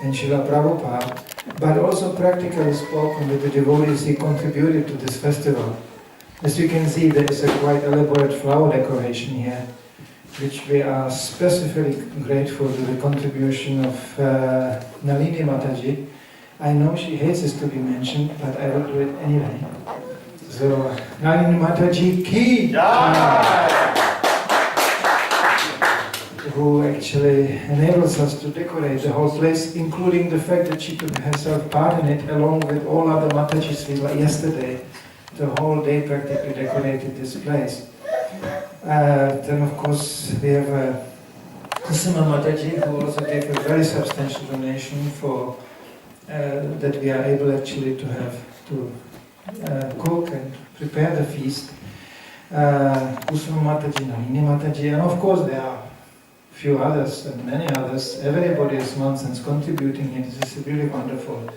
and Srila Prabhupada, but also practically spoken with the devotees he contributed to this festival. As you can see, there is a quite elaborate flower decoration here, which we are specifically grateful to the contribution of Nalini Mataji. I know she hates this to be mentioned, but I will do it anyway. So, Nalini Mataji ki jai! Who actually enables us to decorate the whole place, including the fact that she took herself part in it, along with all other Matajis yesterday. The whole day practically decorated this place. Then of course we have Kusuma Mataji, who also gave a very substantial donation for that we are able actually to have to cook and prepare the feast. Kusuma Mataji, Nalini Mataji, and of course there are few others and many others. Everybody is nonsense contributing here. This is really wonderful.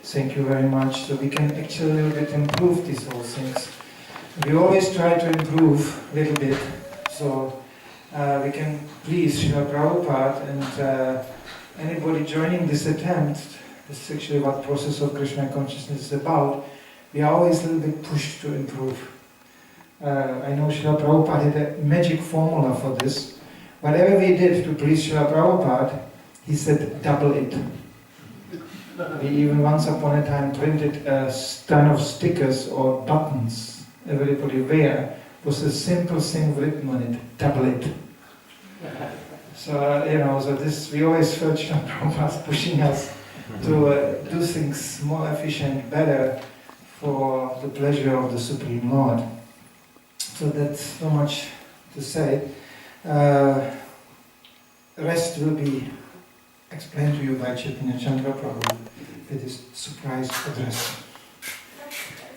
Thank you very much. So we can actually a little bit improve these whole things. We always try to improve a little bit. So we can please Srila Prabhupada and anybody joining this attempt. This is actually what process of Krishna consciousness is about. We are always a little bit pushed to improve. I know Srila Prabhupada had a magic formula for this. Whatever we did to please Srila Prabhupada, he said, double it. We even once upon a time printed a ton of stickers or buttons everybody wear, was a simple thing written on it, double it. So, so this, we always felt Srila Prabhupada pushing us to do things more efficient, better, for the pleasure of the Supreme Lord. So that's so much to say. Rest will be explained to you by Chaitanya Chandra Prabhu with his surprise address.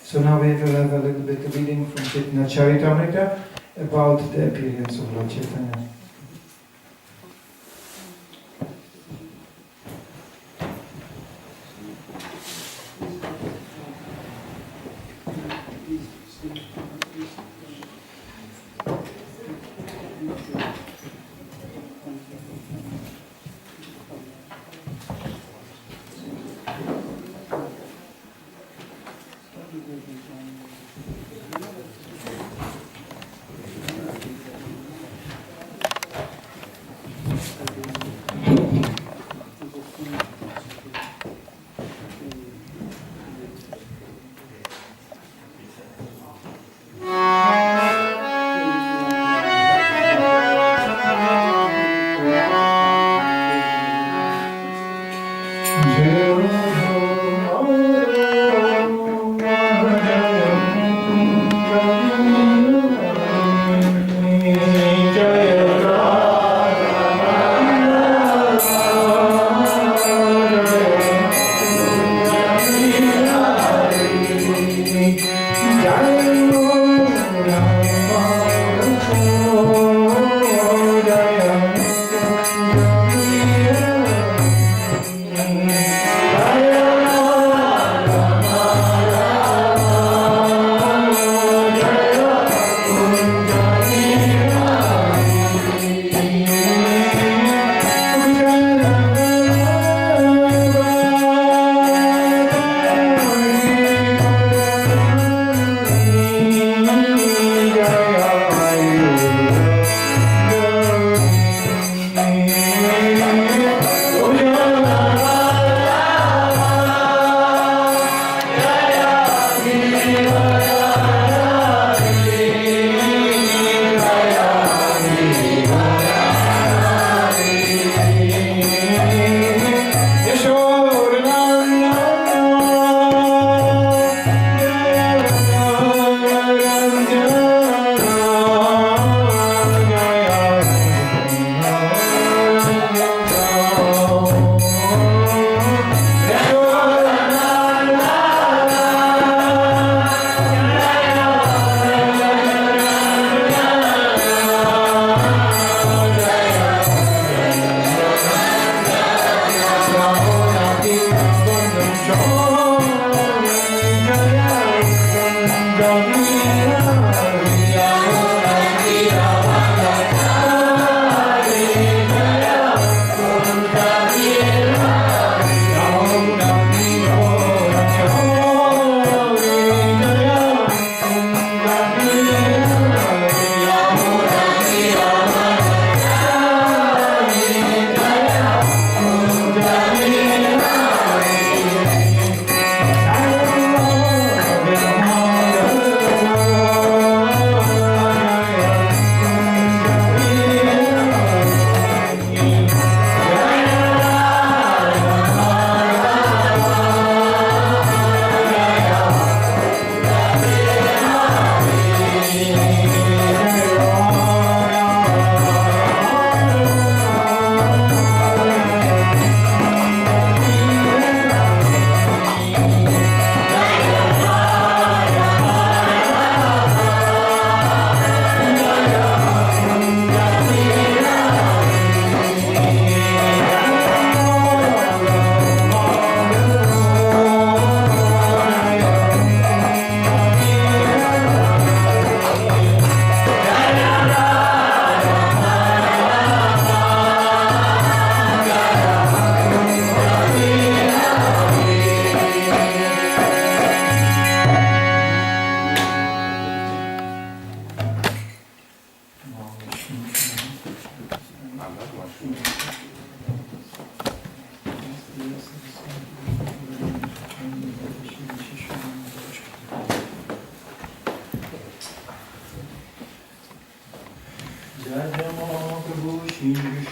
So now we will have a little bit of reading from Chaitanya Charitamrita about the appearance of Lord Chaitanya.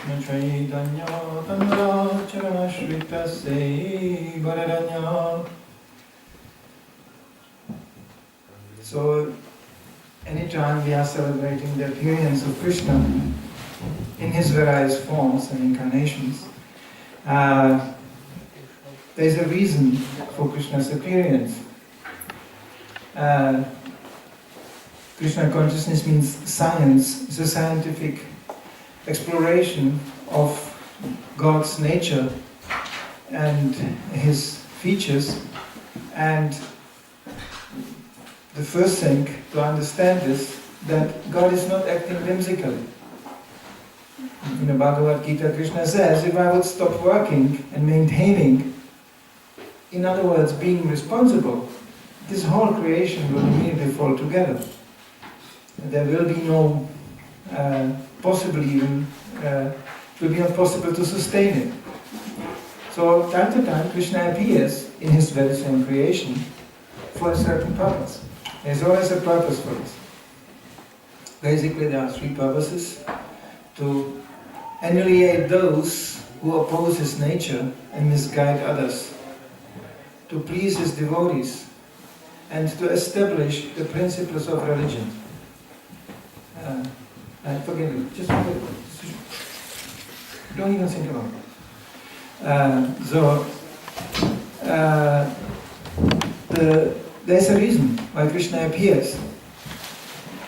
Krishna Chaitanya Tandra Charana Shrita Sei Bharadanya. So, anytime we are celebrating the appearance of Krishna in his various forms and incarnations, there is a reason for Krishna's appearance. Krishna consciousness means science. It's a scientific exploration of God's nature and his features. And the first thing to understand is that God is not acting whimsically. In the Bhagavad Gita, Krishna says, if I would stop working and maintaining, in other words, being responsible, this whole creation will immediately fall together. There will be no possible even, it will be not possible to sustain it. So time to time Krishna appears in his very same creation for a certain purpose. There's always a purpose for this. Basically there are three purposes: to annihilate those who oppose his nature and misguide others, to please his devotees, and to establish the principles of religion. Forget it. Just forget it. Don't even think about it. There's a reason why Krishna appears.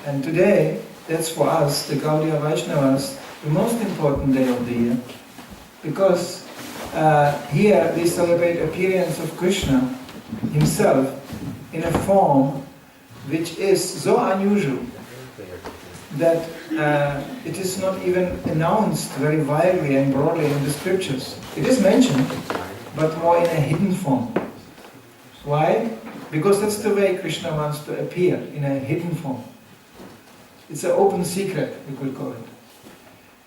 And today, that's for us, the Gaudiya Vaishnavas, the most important day of the year. Because here we celebrate appearance of Krishna himself in a form which is so unusual that it is not even announced very widely and broadly in the scriptures. It is mentioned, but more in a hidden form. Why? Because that's the way Krishna wants to appear, in a hidden form. It's an open secret, we could call it.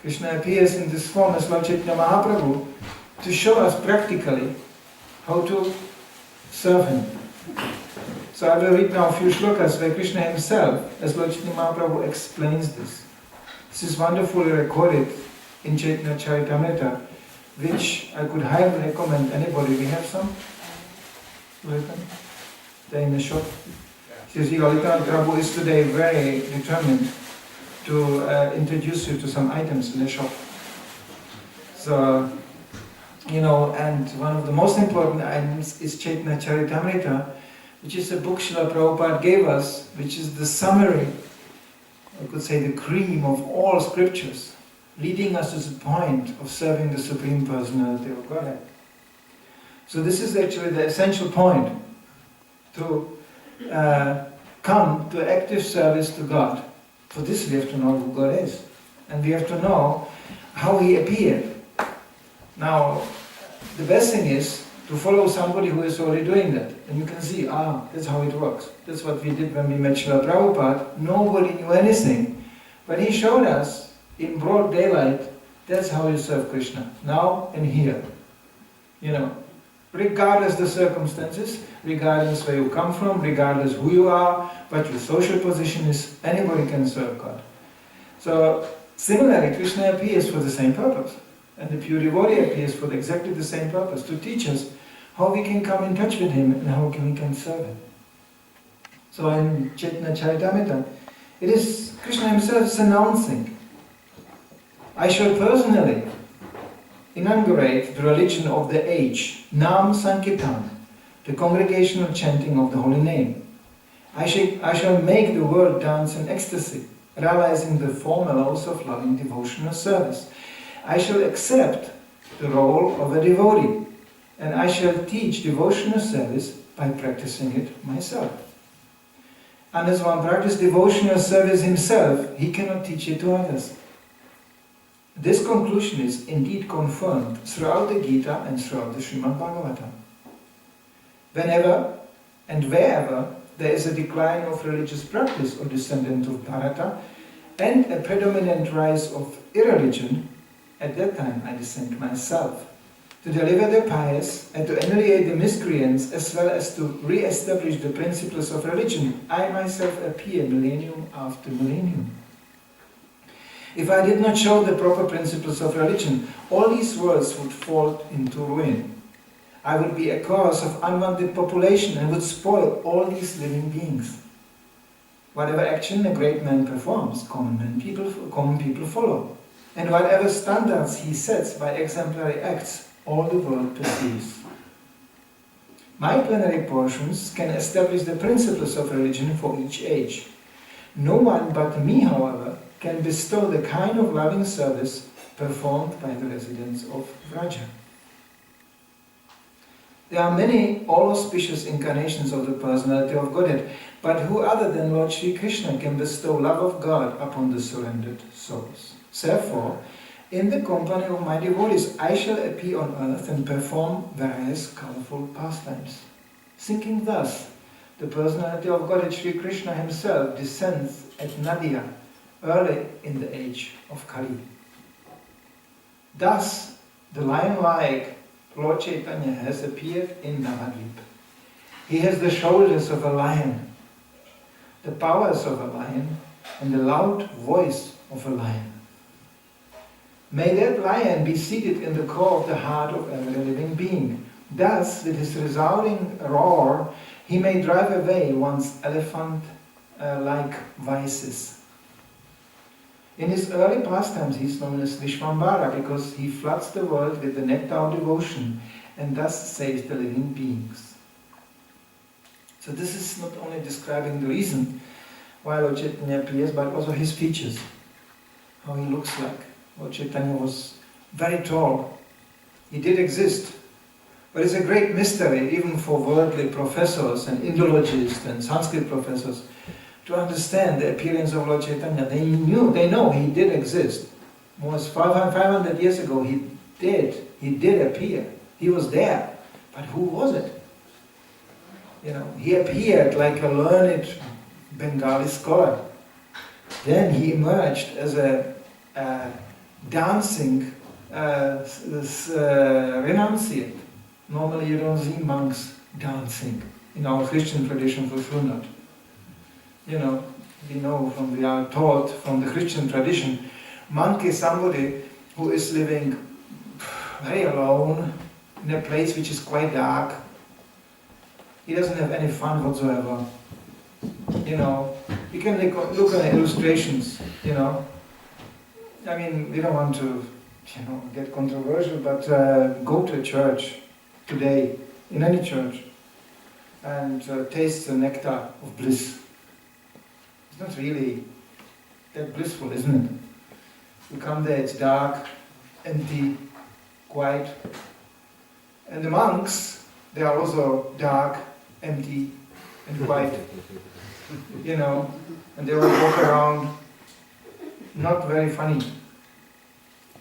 Krishna appears in this form as Lord Chaitanya Mahaprabhu to show us practically how to serve him. So I will read now a few shlokas where Krishna himself, as Lord Chaitanya Mahaprabhu, explains this. This is wonderfully recorded in Chaitanya Charitamrita, which I could highly recommend anybody. We have some? They're in the shop. Says Prabhu is today very determined to introduce you to some items in the shop. So, and one of the most important items is Chaitanya Charitamrita, which is a book Srila Prabhupada gave us, which is the summary, I could say the cream of all scriptures, leading us to the point of serving the Supreme Personality of Godhead. So this is actually the essential point, to come to active service to God. For this we have to know who God is. And we have to know how He appeared. Now, the best thing is to follow somebody who is already doing that. And you can see, that's how it works. That's what we did when we met Srila Prabhupada. Nobody knew anything. But he showed us in broad daylight, that's how you serve Krishna. Now and here. Regardless the circumstances, regardless where you come from, regardless who you are, what your social position is, anybody can serve God. So, similarly, Krishna appears for the same purpose. And the pure devotee appears for exactly the same purpose, to teach us how we can come in touch with Him and how we can serve Him. So in Chaitanya Charitamrita, it is Krishna himself announcing, I shall personally inaugurate the religion of the age, Nam Sankirtan, the congregational chanting of the holy name. I shall make the world dance in ecstasy, realizing the four mellows of loving devotional service. I shall accept the role of a devotee, and I shall teach devotional service by practicing it myself. Unless one practices devotional service himself, he cannot teach it to others. This conclusion is indeed confirmed throughout the Gita and throughout the Srimad Bhagavatam. Whenever and wherever there is a decline of religious practice or descendant of Bharata and a predominant rise of irreligion, at that time I descend myself to deliver the pious and to annihilate the miscreants as well as to re-establish the principles of religion. I myself appear millennium after millennium. If I did not show the proper principles of religion, all these worlds would fall into ruin. I would be a cause of unwanted population and would spoil all these living beings. Whatever action a great man performs, common people follow. And whatever standards he sets by exemplary acts, all the world perceives. My plenary portions can establish the principles of religion for each age. No one but me, however, can bestow the kind of loving service performed by the residents of Vraja. There are many all-auspicious incarnations of the personality of Godhead, but who other than Lord Sri Krishna can bestow love of God upon the surrendered souls? Therefore, in the company of my devotees, I shall appear on earth and perform various colorful pastimes. Thinking thus, the personality of Godhead Sri Krishna himself descends at Nadia, early in the age of Kali. Thus, the lion-like Lord Chaitanya has appeared in Navadvip. He has the shoulders of a lion, the powers of a lion, and the loud voice of a lion. May that lion be seated in the core of the heart of every living being. Thus, with his resounding roar, he may drive away one's elephant-like vices. In his early pastimes, he is known as Vishvambara because he floods the world with the nectar of devotion and thus saves the living beings. So this is not only describing the reason why Lord Chaitanya appears, but also his features, how he looks like. Lord Chaitanya was very tall. He did exist. But it's a great mystery, even for worldly professors and Indologists and Sanskrit professors, to understand the appearance of Lord Chaitanya. They know he did exist. Almost 500 years ago, he did appear. He was there. But who was it? He appeared like a learned Bengali scholar. Then he emerged as a dancing renunciate. Normally you don't see monks dancing. In our Christian tradition, for sure not. We are taught from the Christian tradition, monk is somebody who is living very alone in a place which is quite dark. He doesn't have any fun whatsoever. You can look at illustrations, we don't want to, get controversial, but go to a church today, in any church, and taste the nectar of bliss. It's not really that blissful, isn't it? You come there, it's dark, empty, quiet. And the monks, they are also dark, empty, and quiet. And they all walk around, not very funny.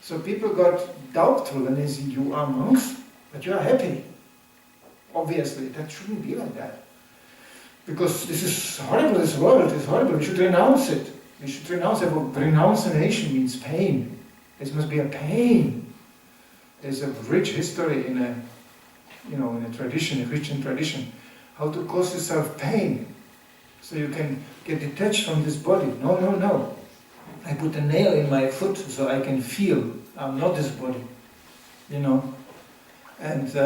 So people got doubtful when they see you are monks, but you are happy. Obviously, that shouldn't be like that. Because this is horrible, this world is horrible, we should renounce it. We should renounce it. Renunciation means pain. This must be a pain. There's a rich history in a tradition, a Christian tradition, how to cause yourself pain so you can get detached from this body. No. I put a nail in my foot so I can feel I'm not this body. And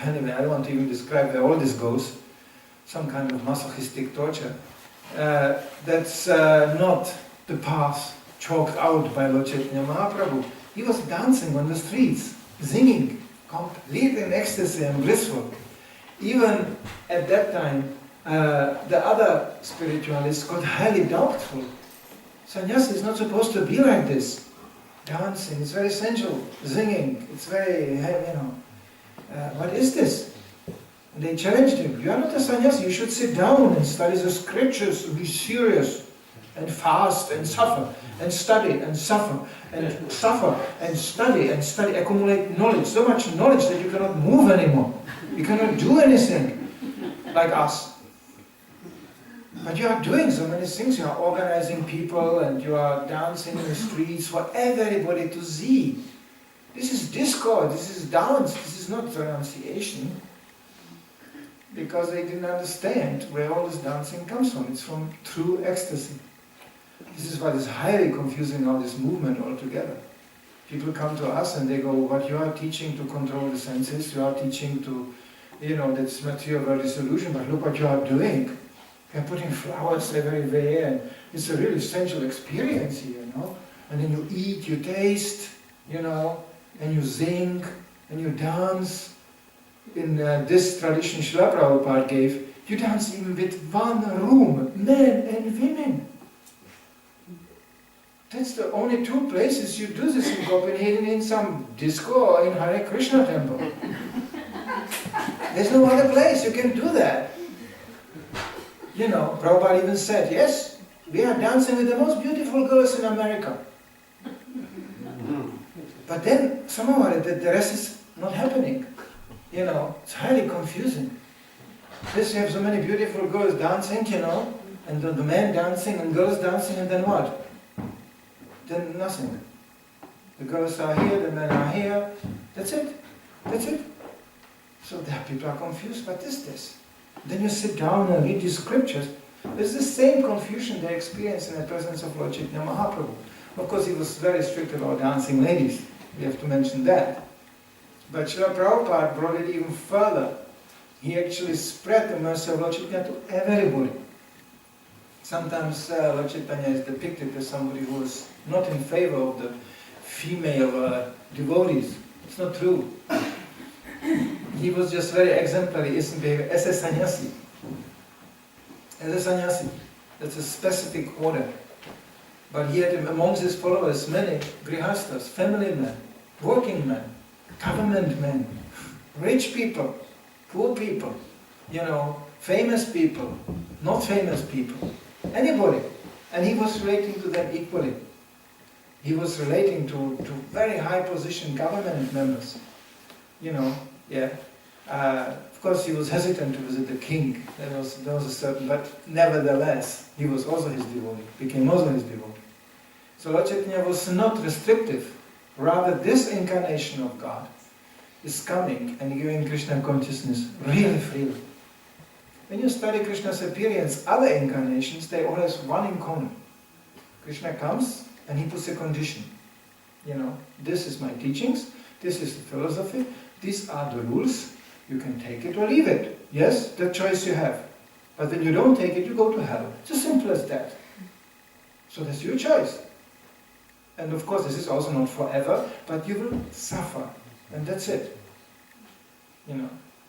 anyway, I don't want to even describe where all this goes. Some kind of masochistic torture. That's not the path chalked out by Lord Chaitanya Mahaprabhu. He was dancing on the streets, singing, complete in ecstasy and blissful. Even at that time, the other spiritualists got highly doubtful. Sannyasi is not supposed to be like this. Dancing, it's very sensual. Singing, it's very, what is this? And they challenged him. You are not a sannyasi, you should sit down and study the scriptures, be serious, and fast, and suffer, and study, and suffer, and study, accumulate knowledge, so much knowledge that you cannot move anymore. You cannot do anything like us. But you are doing so many things. You are organizing people and you are dancing in the streets for everybody to see. This is discord, this is dance, this is not renunciation. Because they didn't understand where all this dancing comes from. It's from true ecstasy. This is what is highly confusing now, this movement altogether. People come to us and they go, what you are teaching to control the senses, you are teaching to, that's material world dissolution, but look what you are doing. You are putting flowers everywhere, and it's a really sensual experience here, And then you eat, you taste, and you sing, and you dance. In this tradition Srila Prabhupada gave, you dance even with one room, men and women. That's the only two places you do this in Copenhagen, in some disco or in Hare Krishna temple. There's no other place you can do that. Prabhupada even said, yes, we are dancing with the most beautiful girls in America. But then somehow the rest is not happening. It's highly confusing. Yes, you have so many beautiful girls dancing, and the men dancing and girls dancing, and then what? Then nothing. The girls are here, the men are here. That's it. So there people are confused. What is this? Then you sit down and read these scriptures. It's the same confusion they experience in the presence of Lord Chaitanya Mahaprabhu. Of course, he was very strict about dancing ladies. We have to mention that. But Srila Prabhupada brought it even further. He actually spread the mercy of Lord Chaitanya to everybody. Sometimes Lord Chaitanya is depicted as somebody who is not in favor of the female devotees. It's not true. He was just very exemplary as a sannyasi. As a sannyasi. That's a specific order. But he had amongst his followers many grihastas, family men, working men, government men, rich people, poor people, famous people, not famous people, anybody. And he was relating to them equally. He was relating to very high position government members. Of course he was hesitant to visit the king. There was a certain, but nevertheless, he was also his devotee, became also his devotee. So Lord Chaitanya was not restrictive. Rather, this incarnation of God is coming and giving Krishna consciousness really freely. When you study Krishna's appearance, other incarnations, they all have one in common. Krishna comes and he puts a condition. This is my teachings, this is the philosophy, these are the rules, you can take it or leave it. Yes, that choice you have. But when you don't take it, you go to hell. It's as simple as that. So that's your choice. And of course, this is also not forever, but you will suffer. And that's it.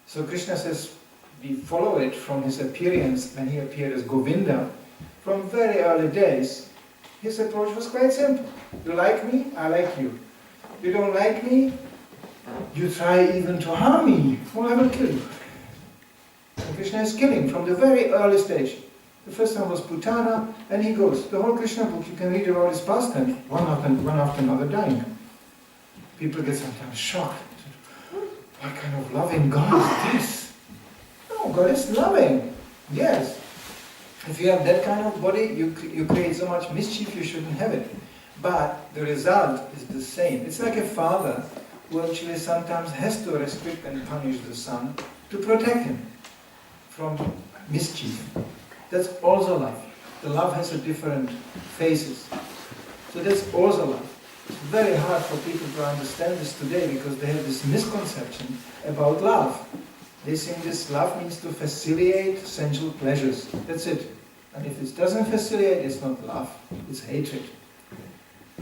So Krishna says, we follow it from his appearance when he appeared as Govinda. From very early days, his approach was quite simple. You like me, I like you. You don't like me, you try even to harm me, or I will kill you. And Krishna is killing from the very early stage. The first one was Putana, and he goes. The whole Krishna book, you can read about his pastime, one after another dying. People get sometimes shocked. What kind of loving God is this? No, God is loving. Yes. If you have that kind of body, you create so much mischief, you shouldn't have it. But the result is the same. It's like a father who actually sometimes has to restrict and punish the son to protect him from mischief. That's also love. The love has a different phases. So that's also love. It's very hard for people to understand this today because they have this misconception about love. They think this love means to facilitate sensual pleasures. That's it. And if it doesn't facilitate, it's not love. It's hatred.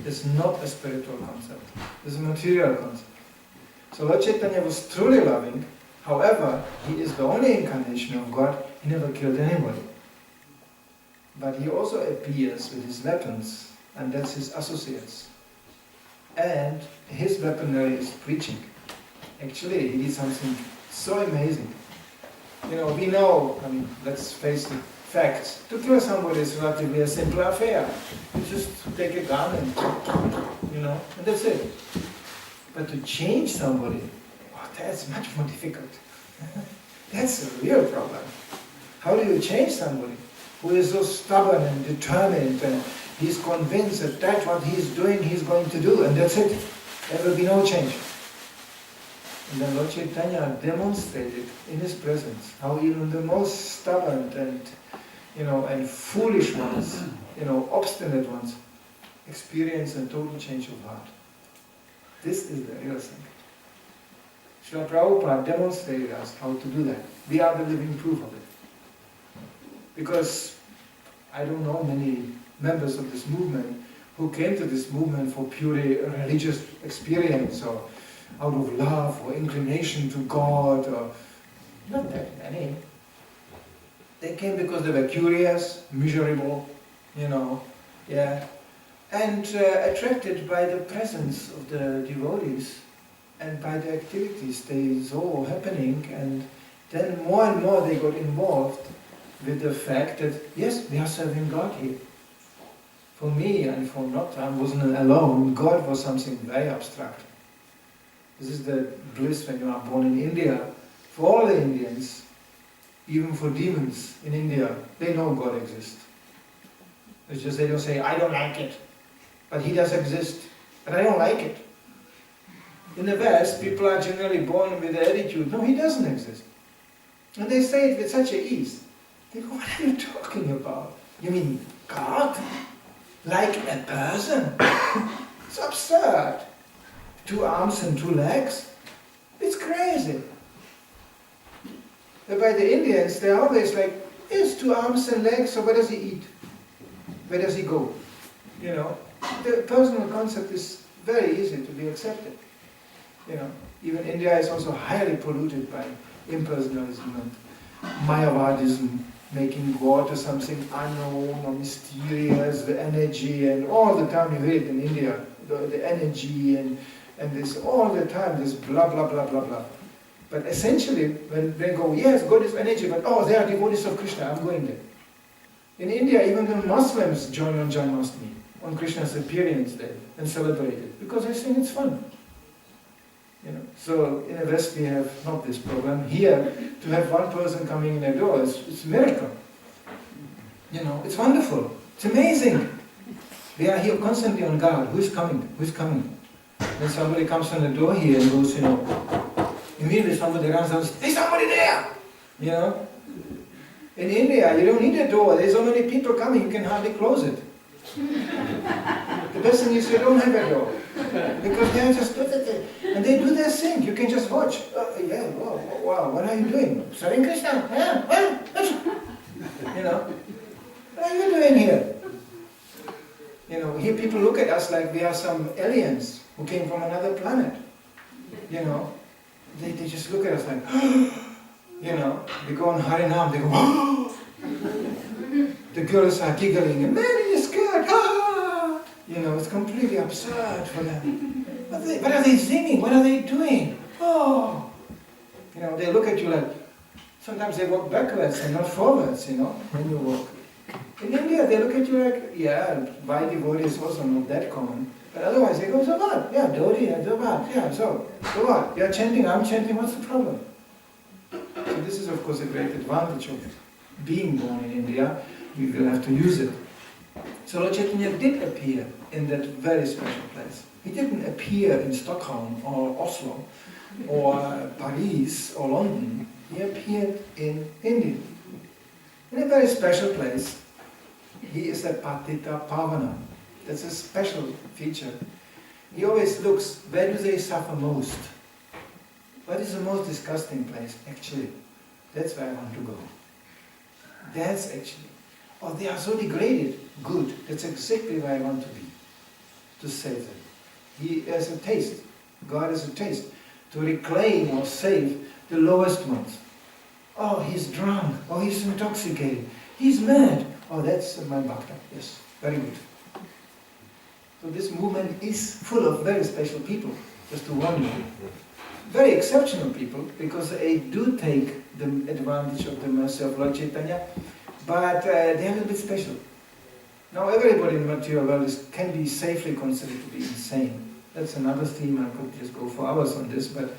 It's not a spiritual concept. It's a material concept. So Lord Chaitanya was truly loving. However, he is the only incarnation of God. He never killed anybody. But he also appears with his weapons, and that's his associates. And his weaponry is preaching. Actually, he did something so amazing. We know, let's face the facts. To kill somebody is relatively a simple affair. You just take a gun and that's it. But to change somebody, that's much more difficult. That's a real problem. How do you change somebody who is so stubborn and determined and he's convinced that that's what he's doing, he's going to do, and that's it. There will be no change. And then Lord Chaitanya demonstrated in his presence how even the most stubborn and foolish ones obstinate ones, experience a total change of heart. This is the real thing. Srila Prabhupada demonstrated us how to do that. We are the living proof of it. Because I don't know many members of this movement who came to this movement for purely religious experience or out of love or inclination to God, or not that many. They came because they were curious, miserable, and attracted by the presence of the devotees and by the activities they saw happening, and then more and more they got involved with the fact that, yes, we are serving God here. For me and for not, I wasn't alone. God was something very abstract. This is the bliss when you are born in India. For all the Indians, even for demons in India, they know God exists. It's just they don't say, I don't like it, but He does exist, but I don't like it. In the West, people are generally born with the attitude, no, He doesn't exist. And they say it with such a ease. They go, what are you talking about? You mean God? Like a person? It's absurd. 2 arms and 2 legs? It's crazy. But by the Indians, they're always like, yes, 2 arms and legs, so where does He eat? Where does He go? The personal concept is very easy to be accepted. Even India is also highly polluted by impersonalism and Mayavadism, making God to something unknown or mysterious, the energy, and all the time you hear it in India, the energy and this, all the time, this blah, blah, blah, blah, blah. But essentially, when they go, yes, God is energy, but they are devotees of Krishna, I'm going there. In India, even the Muslims join on Janmashtami, on Krishna's appearance day, and celebrate it, because they think it's fun. So in the West we have not this problem. Here, to have one person coming in the door, it's a miracle. It's wonderful. It's amazing. We are here constantly on guard. Who is coming? Who is coming? When somebody comes on the door here and goes, immediately somebody runs out and says, there's somebody there! In India, you don't need a door. There's so many people coming, you can hardly close it. The best thing is you don't have a door. Because they are just, and they do their thing. You can just watch. Wow, what are you doing? Serving Krishna? What are you doing here? Here people look at us like we are some aliens who came from another planet. They just look at us like, they go on Harinam, they go, the girls are giggling, and man in the skirt, it's completely absurd for them. What are they singing? What are they doing? They look at you like, sometimes they walk backwards and not forwards, when you walk. In India, they look at you like, by devotee is also not that common. But otherwise, they go, so what? Yeah, devotee, so what? You're chanting, I'm chanting, what's the problem? So this is, of course, a great advantage of being born in India. We will have to use it. So Lord Chaitanya did appear in that very special place. He didn't appear in Stockholm or Oslo or Paris or London. He appeared in India. In a very special place. He is a Patita Pavana. That's a special feature. He always looks, where do they suffer most? What is the most disgusting place? Actually, that's where I want to go. That's actually, they are so degraded. Good, that's exactly where I want to be. To save them. He has a taste. God has a taste. To reclaim or save the lowest ones. He's drunk. He's intoxicated. He's mad. That's my bhakta. Yes, very good. So this movement is full of very special people, just to warn you. Very exceptional people, because they do take the advantage of the mercy of Lord Chaitanya, but they are a little bit special. Now everybody in the material world can be safely considered to be insane. That's another theme, I could just go for hours on this, but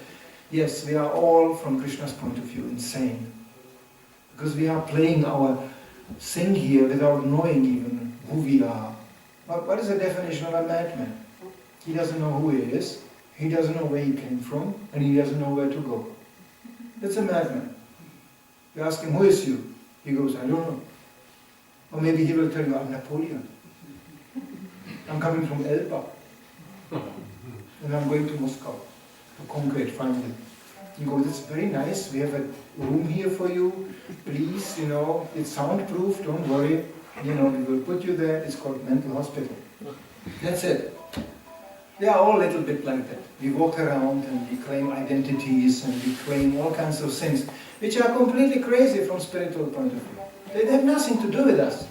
yes, we are all, from Krishna's point of view, insane. Because we are playing our thing here without knowing even who we are. What is the definition of a madman? He doesn't know who he is, he doesn't know where he came from, and he doesn't know where to go. That's a madman. You ask him, who is you? He goes, I don't know. Or maybe he will tell you, I'm Napoleon. I'm coming from Elba. And I'm going to Moscow to conquer it finally. You go, that's very nice, we have a room here for you, please, it's soundproof, don't worry, we will put you there, it's called mental hospital. That's it. They are all a little bit like that. We walk around and we claim identities and we claim all kinds of things, which are completely crazy from spiritual point of view. They have nothing to do with us.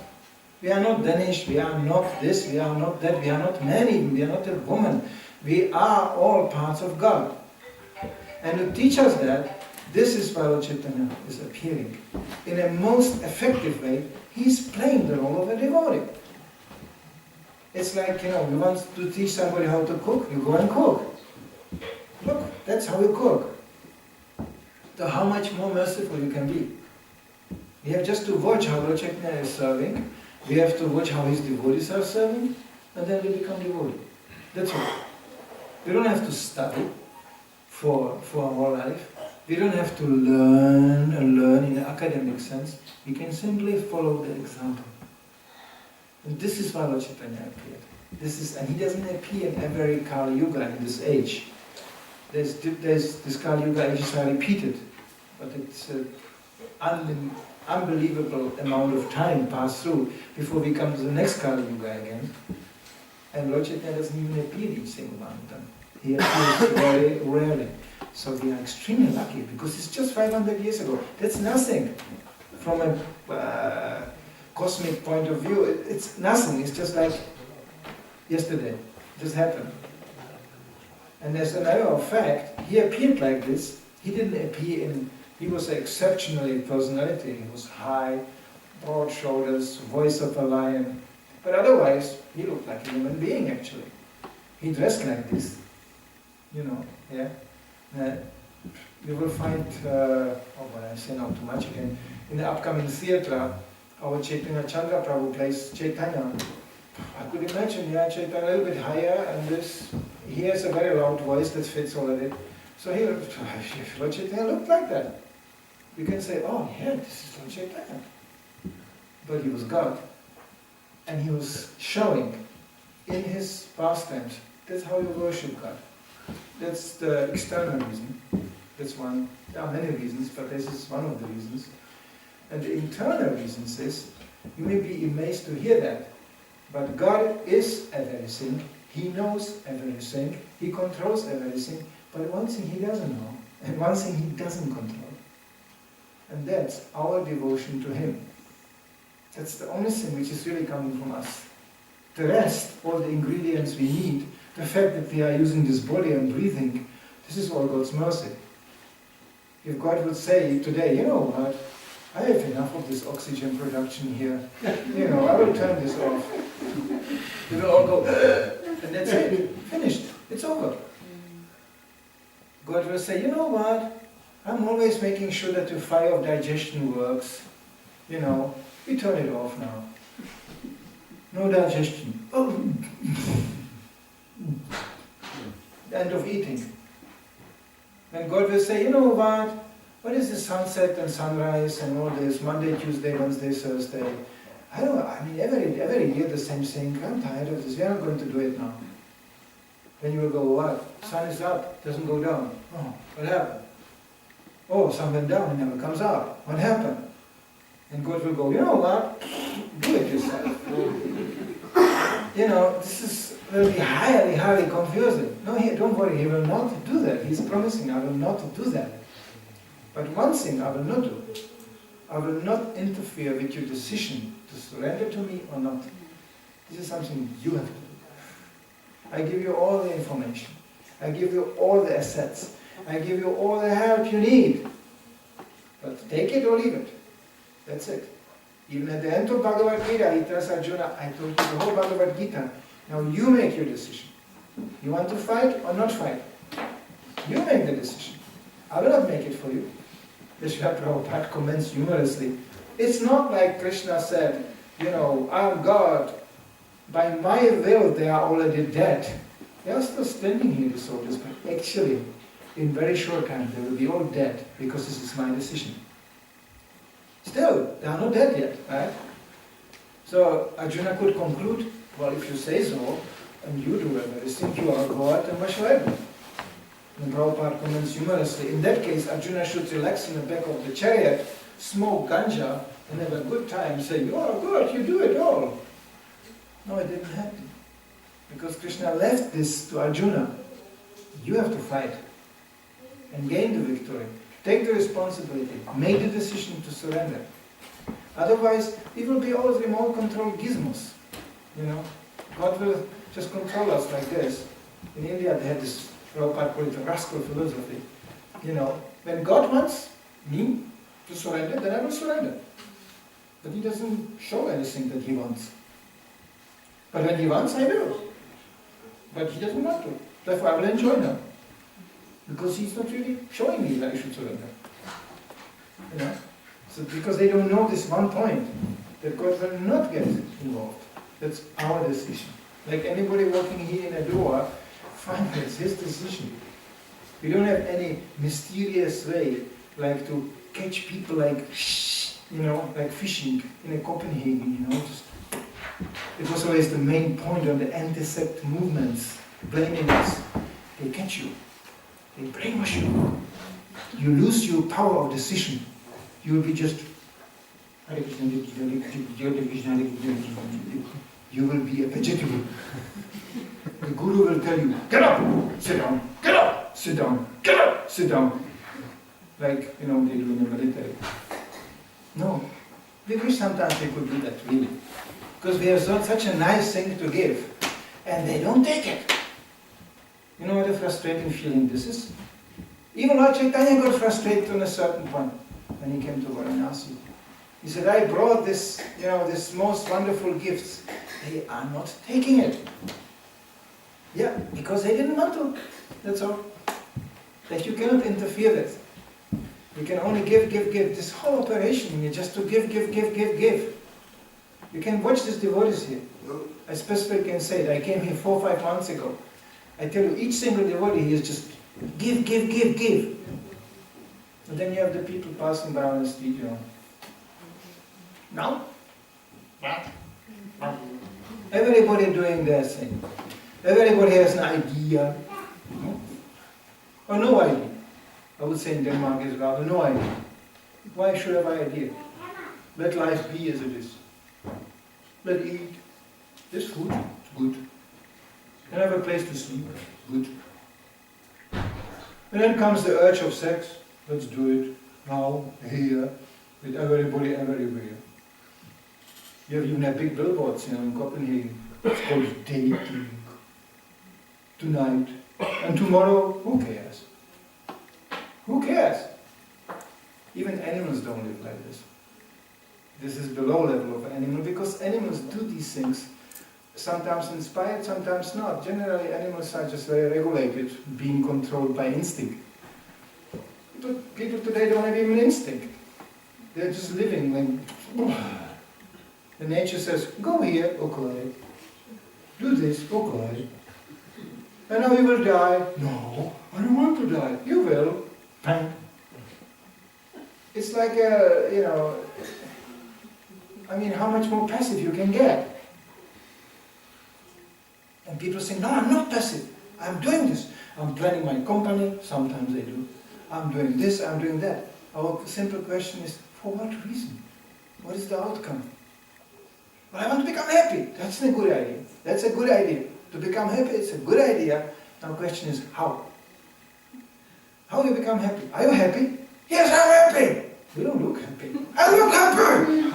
We are not Danish, we are not this, we are not that, we are not man even, we are not a woman. We are all parts of God. And to teach us that, this is why Lord Chaitanya is appearing. In a most effective way, he's playing the role of a devotee. It's like, you want to teach somebody how to cook, you go and cook. Look, that's how you cook. So how much more merciful you can be. We have just to watch how Lord Chaitanya is serving, we have to watch how his devotees are serving, and then we become devotees. That's all. We don't have to study for our whole life. We don't have to learn in an academic sense. We can simply follow the example. And this is why Lord Chaitanya appeared. And he doesn't appear in every Kali Yuga in this age. There's this Kali Yuga ages are repeated, but it's an unbelievable amount of time passed through before we come to the next Kali Yuga again. And Lord Chaitanya doesn't even appear each single one of them. He appears very rarely. So we are extremely lucky because it's just 500 years ago. That's nothing. From a cosmic point of view, it's nothing. It's just like yesterday. It just happened. And as a matter of fact, he appeared like this. He didn't appear he was an exceptionally personality. He was high, broad shoulders, voice of a lion. But otherwise, he looked like a human being actually. He dressed like this. Yeah. You will find, I say not too much again, in the upcoming theatre, our Chaitanya Chandra Prabhu plays Chaitanya. I could imagine, Chaitanya a little bit higher, and he has a very loud voice that fits already. So Lord Chaitanya looked like that. You can say, oh yeah, this is Lord Chaitanya. But he was God. And he was showing in his pastimes, that's how you worship God. That's the external reason. That's one. There are many reasons, but this is one of the reasons. And the internal reasons is, you may be amazed to hear that, but God is everything. He knows everything. He controls everything. But one thing he doesn't know, and one thing he doesn't control. And that's our devotion to him. That's the only thing which is really coming from us. The rest, all the ingredients we need, the fact that we are using this body and breathing, this is all God's mercy. If God would say today, you know what, I have enough of this oxygen production here, I will turn this off. We will all go, and that's it, finished, it's over. God will say, you know what, I'm always making sure that your fire of digestion works. We turn it off now. No digestion. Oh. End of eating. And God will say, you know what is the sunset and sunrise and all this, Monday, Tuesday, Wednesday, Thursday? Every year the same thing. I'm tired of this, we are not going to do it now. Then you will go, what? Sun is up, doesn't go down. Oh, what happened? Oh, sun went down, it never comes up. What happened? And God will go, you know what? Do it yourself. This will be highly, highly confusing. No, don't worry, he will not do that. He's promising, I will not do that. But one thing I will not do, I will not interfere with your decision to surrender to me or not. This is something you have to do. I give you all the information. I give you all the assets. I give you all the help you need. But take it or leave it. That's it. Even at the end of Bhagavad Gita, he tells Arjuna, I told you the whole Bhagavad Gita. Now you make your decision. You want to fight or not fight? You make the decision. I will not make it for you. Srila Prabhupada comments humorously. It's not like Krishna said, I'm God. By my will they are already dead. They are still standing here, the soldiers, but actually, in very short time, they will be all dead because this is my decision. Still, they are not dead yet, right? So Arjuna could conclude, well, if you say so, and you do everything, you are God, then what shall I do? And Prabhupada comments humorously, in that case, Arjuna should relax in the back of the chariot, smoke ganja, and have a good time, say, you are good, you do it all. No, it didn't happen. Because Krishna left this to Arjuna. You have to fight and gain the victory. Take the responsibility. Make the decision to surrender. Otherwise, we will be always remote control gizmos. God will just control us like this. In India, they had this Prabhupada called it rascal philosophy. When God wants me to surrender, then I will surrender. But He doesn't show anything that He wants. But when He wants, I will. But He doesn't want to. Therefore, I will enjoy Him. Because He's not really showing me that I should surrender. So because they don't know this one point, that God will not get involved. That's our decision. Like anybody walking here in a door, fine, it's his decision. We don't have any mysterious way, like to catch people like, like fishing in Copenhagen, It was always the main point on the anti-sect movements, blaming us. They catch you. They brainwash you. You lose your power of decision. You will be just... You will be a vegetable. The Guru will tell you, get up, sit down, get up, sit down, get up, sit down. Like, they do in the military. No. We wish sometimes we could do that, really. Because we have such a nice thing to give, and they don't take it. You know what a frustrating feeling this is? Even Lord Chaitanya got frustrated on a certain point when he came to Varanasi. He said, I brought this, this most wonderful gifts. They are not taking it. Yeah, because they didn't want to. That's all. That you cannot interfere with. You can only give. This whole operation is just to give. You can watch these devotees here. I specifically can say it. I came here 4 or 5 months ago. I tell you, each single devotee here is just give. And then you have the people passing by on the street, Now? Everybody doing their thing. Everybody has an idea. Or no idea. I would say in Denmark as well, no idea. Why should I have an idea? Let life be as it is. Let eat. This food, it's good. Can I have a place to sleep? Good. And then comes the urge of sex. Let's do it. Now, here, with everybody everywhere. You even have big billboards, in Copenhagen. It's called dating. Tonight. And tomorrow, who cares? Who cares? Even animals don't live like this. This is the low level of an animal, because animals do these things, sometimes inspired, sometimes not. Generally, animals are just very regulated, being controlled by instinct. People today don't have even instinct. They're just living like... The nature says, go here, okay. Do this, okay. And now you will die. No, I don't want to die. You will. Bang. It's like how much more passive you can get? And people say, no, I'm not passive. I'm doing this. I'm planning my company. Sometimes they do. I'm doing this, I'm doing that. Our simple question is, for what reason? What is the outcome? Well, I want to become happy. That's a good idea. That's a good idea. To become happy, it's a good idea. Now the question is, how? How do you become happy? Are you happy? Yes, I'm happy. You don't look happy. I look happy.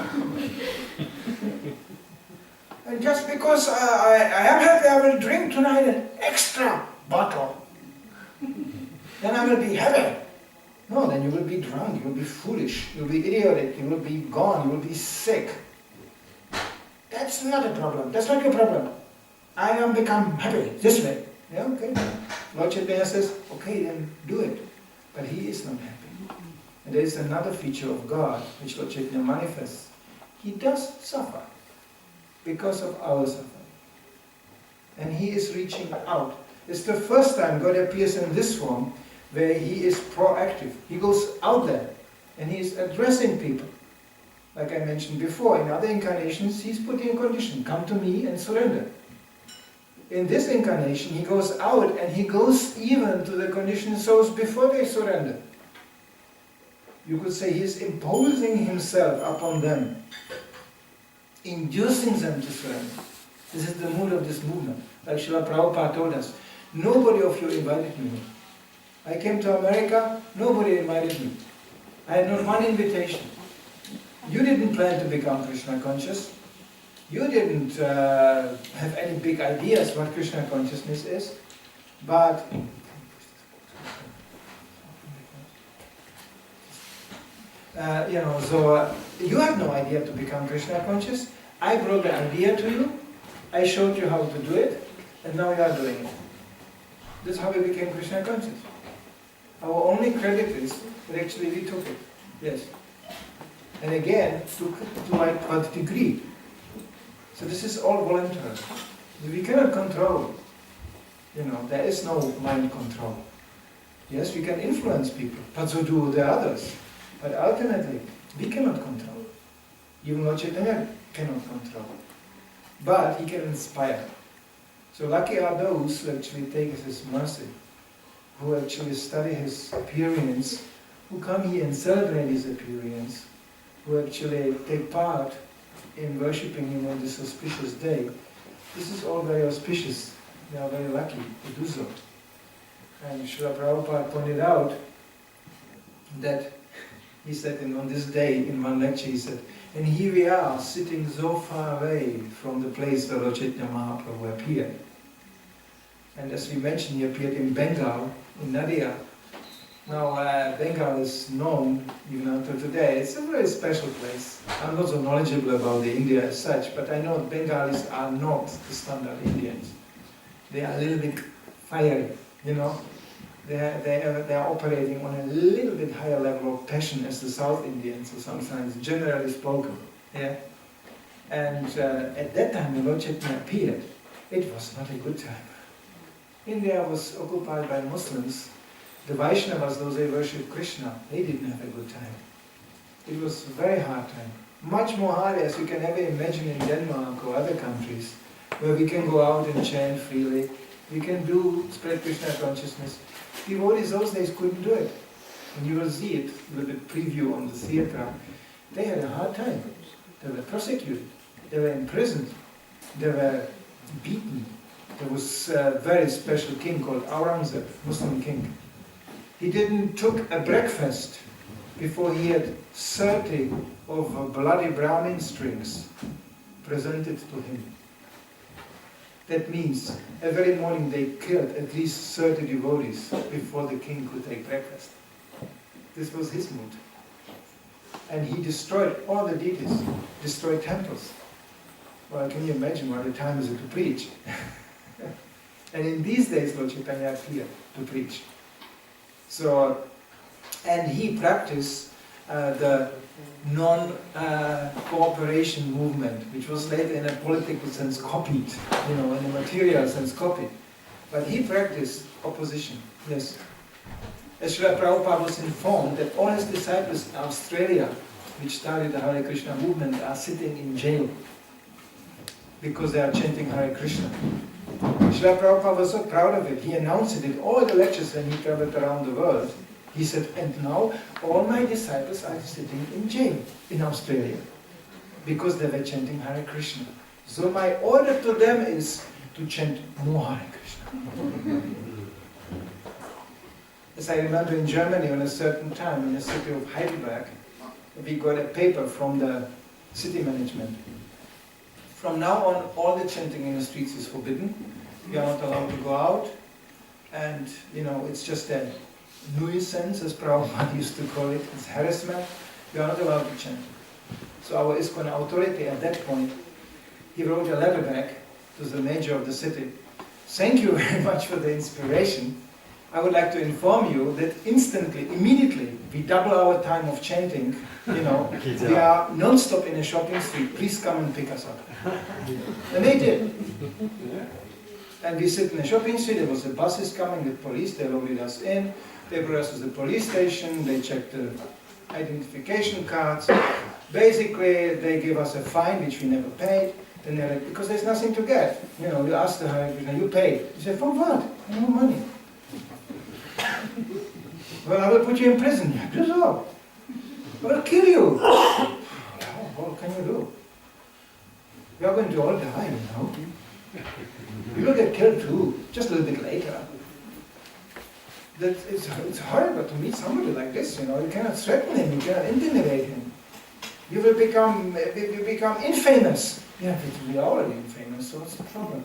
And just because I am happy, I will drink tonight an extra bottle. Then I will be happy. No, then you will be drunk, you will be foolish, you will be idiotic, you will be gone, you will be sick. That's not a problem. That's not your problem. I am become happy this way. Yeah, okay. Lord Chaitanya says, okay, then do it. But he is not happy. And there is another feature of God which Lord Chaitanya manifests. He does suffer because of our suffering. And he is reaching out. It's the first time God appears in this form where he is proactive. He goes out there and he is addressing people. Like I mentioned before, in other incarnations, he's putting a condition, come to me and surrender. In this incarnation, he goes out and he goes even to the conditioned souls before they surrender. You could say he's imposing himself upon them, inducing them to surrender. This is the mood of this movement. Like Srila Prabhupada told us, nobody of you invited me. I came to America, nobody invited me. I had not one invitation. You didn't plan to become Krishna conscious. You didn't have any big ideas what Krishna consciousness is. But you have no idea to become Krishna conscious. I brought the idea to you. I showed you how to do it, and now you are doing it. That's how we became Krishna conscious. Our only credit is that actually we took it. Yes. And again, to like what degree. So this is all voluntary. We cannot control. There is no mind control. Yes, we can influence people, but so do the others. But ultimately, we cannot control. Even Lord Chaitanya cannot control. But he can inspire. So lucky are those who actually take his mercy, who actually study his appearance, who come here and celebrate his appearance, who actually take part in worshipping him on this auspicious day. This is all very auspicious. They are very lucky to do so. And Srila Prabhupada pointed out that he said on this day in one lecture, he said, and here we are sitting so far away from the place where Lord Chaitanya Mahaprabhu appeared. And as we mentioned, he appeared in Bengal, in Nadia. Now, Bengal is known even until today. It's a very special place. I'm not so knowledgeable about the India as such, but I know Bengalis are not the standard Indians. They are a little bit fiery, They are operating on a little bit higher level of passion as the South Indians, or sometimes generally spoken. Yeah? And at that time, when Lord Chaitanya appeared, it was not a good time. India was occupied by Muslims. The Vaishnavas, those they worship Krishna, they didn't have a good time. It was a very hard time. Much more hard as you can ever imagine in Denmark or other countries, where we can go out and chant freely. We can spread Krishna consciousness. Devotees those days couldn't do it. And you will see it with a preview on the theatre. They had a hard time. They were persecuted. They were imprisoned. They were beaten. There was a very special king called Aurangzeb, Muslim king. He didn't took a breakfast before he had 30 of bloody Brahmin strings presented to him. That means every morning they killed at least 30 devotees before the king could take breakfast. This was his mood. And he destroyed all the deities, destroyed temples. Well, can you imagine what a time is it to preach? And in these days, Lord Chaitanya appeared to preach. So, and he practiced the non-cooperation movement, which was later in a political sense copied, in a material sense copied. But he practiced opposition, yes. As Srila Prabhupada was informed that all his disciples in Australia, which started the Hare Krishna movement, are sitting in jail because they are chanting Hare Krishna. Srila Prabhupada was so proud of it. He announced it in all the lectures when he traveled around the world. He said, and now all my disciples are sitting in jail in Australia because they were chanting Hare Krishna. So my order to them is to chant more Hare Krishna. As I remember in Germany on a certain time in the city of Heidelberg, we got a paper from the city management. From now on, all the chanting in the streets is forbidden. We are not allowed to go out. And, it's just a nuisance, as Prabhupada used to call it. It's harassment. We are not allowed to chant. So our ISKCON authority at that point, he wrote a letter back to the mayor of the city. Thank you very much for the inspiration. I would like to inform you that instantly, immediately, we double our time of chanting. We are non-stop in a shopping street. Please come and pick us up. And they did. And we sit in a shopping street. There was the buses coming with police. They loaded us in. They brought us to the police station. They checked the identification cards. Basically, they give us a fine which we never paid. Then they're like, because there's nothing to get. You know, you ask the Hare Krishna, you paid. You say, for what? I have no money. Well, I will put you in prison. Do so. Well, I'll kill you. What can you do? We are going to all die, you know. You will get killed too, just a little bit later. It's horrible to meet somebody like this, you know. You cannot threaten him, you cannot intimidate him. You will become infamous. Yeah, but we are already infamous, so what's the problem?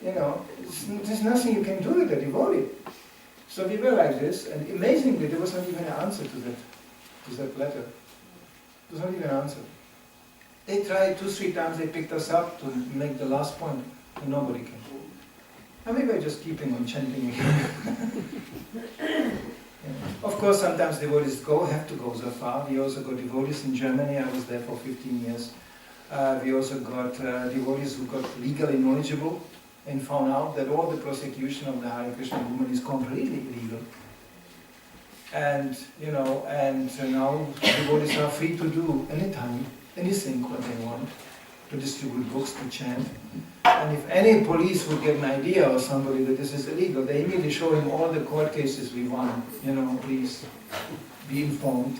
You know, there's nothing you can do with a devotee. So we were like this, and amazingly, there was not even an answer to that letter. There was not even an answer. They tried 2-3 times, they picked us up to make the last point, and nobody came. And we were just keeping on chanting again. Of course, sometimes devotees have to go so far. We also got devotees in Germany. I was there for 15 years. We also got devotees who got legally knowledgeable and found out that all the prosecution of the Hare Krishna movement is completely illegal. And you know, now devotees are free to do anytime, anything what they want, to distribute books, to chant. And if any police would get an idea or somebody that this is illegal, they immediately show him all the court cases we won. You know, please be informed.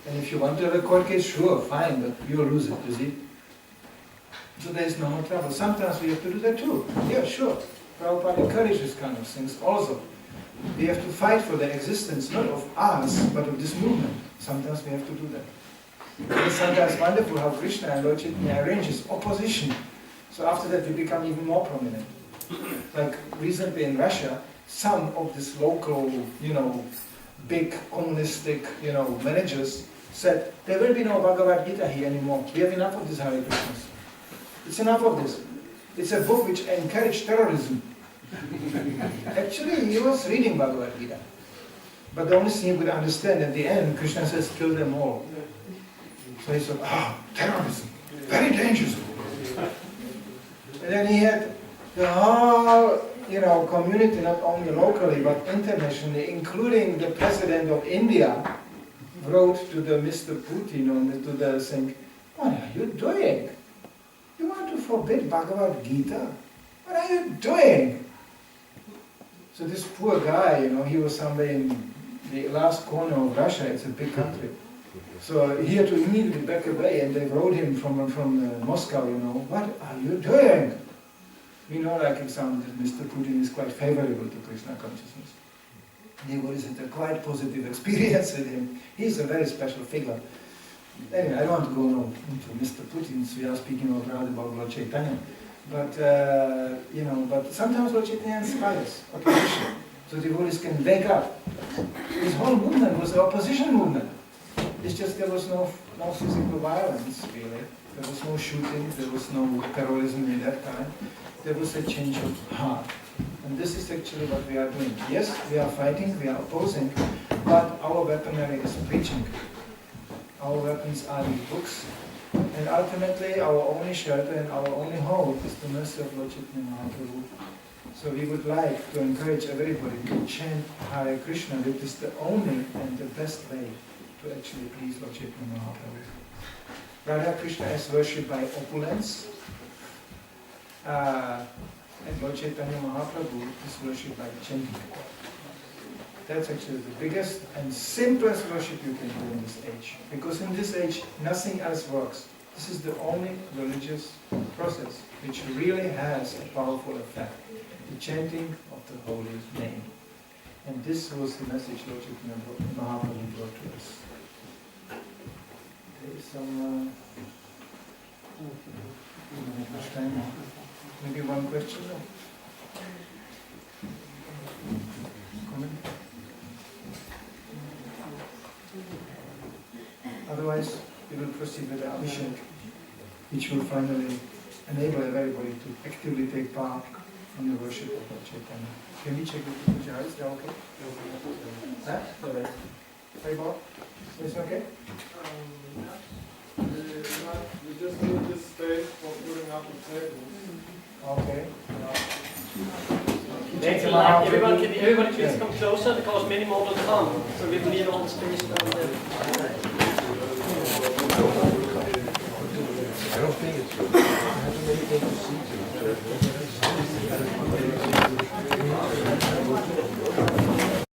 And if you want to have a court case, sure, fine, but you'll lose it, you see. So there's no more trouble. Sometimes we have to do that too. Yeah, sure. Prabhupada encourages kind of things also. We have to fight for the existence, not of us, but of this movement. Sometimes we have to do that. It's sometimes wonderful how Krishna and Lord Chaitanya arranges opposition. So after that we become even more prominent. Like recently in Russia, some of these local, you know, big communistic, you know, managers said, there will be no Bhagavad Gita here anymore. We have enough of these Hare Krishnas. It's enough of this. It's a book which encourages terrorism. Actually, he was reading Bhagavad Gita. But the only thing he could understand at the end, Krishna says, kill them all. So he said, terrorism, very dangerous. And then he had the whole, you know, community, not only locally, but internationally, including the president of India, wrote to the Mr. Putin, to the thing, what are you doing? You want to forbid Bhagavad Gita? What are you doing? So this poor guy, you know, he was somewhere in the last corner of Russia. It's a big country. So he had to immediately back away, and they wrote him from Moscow, you know, what are you doing? We know, like in some, that Mr. Putin is quite favorable to Krishna consciousness. Devotees had a quite positive experience with him. He's a very special figure. Anyway, I don't want to go into Mr. Putin, so we are speaking rather about Lord Chaitanya. But, you know, but sometimes Lord Chaitanya inspires opposition, so devotees can wake up. His whole movement was an opposition movement. It's just there was no physical violence, really. There was no shooting, there was no terrorism in that time. There was a change of heart. And this is actually what we are doing. Yes, we are fighting, we are opposing, but our weaponry is preaching. Our weapons are these books. And ultimately, our only shelter and our only hope is the mercy of Lord Chaitanya Mahaprabhu. So we would like to encourage everybody to chant Hare Krishna, which is the only and the best way to actually please Lord Chaitanya Mahaprabhu. Radha Krishna is worshipped by opulence, and Lord Chaitanya Mahaprabhu is worshipped by chanting. That's actually the biggest and simplest worship you can do in this age. Because in this age, nothing else works. This is the only religious process which really has a powerful effect. The chanting of the holy name. And this was the message Lord Chaitanya Mahaprabhu brought to us. There is some... maybe one question? Comment? Otherwise, we will proceed with the Abhishek, which will finally enable everybody to actively take part in the worship of Lord Chaitanya. Can we check with the Puja? Is that okay? Huh? Alright. Hey, Bob? Is it okay? We just need this space for putting up the tables. Okay. check them Like out. everybody please come closer because many more will come. So we will need all the space down there. I don't think it's good. I have many things to see to.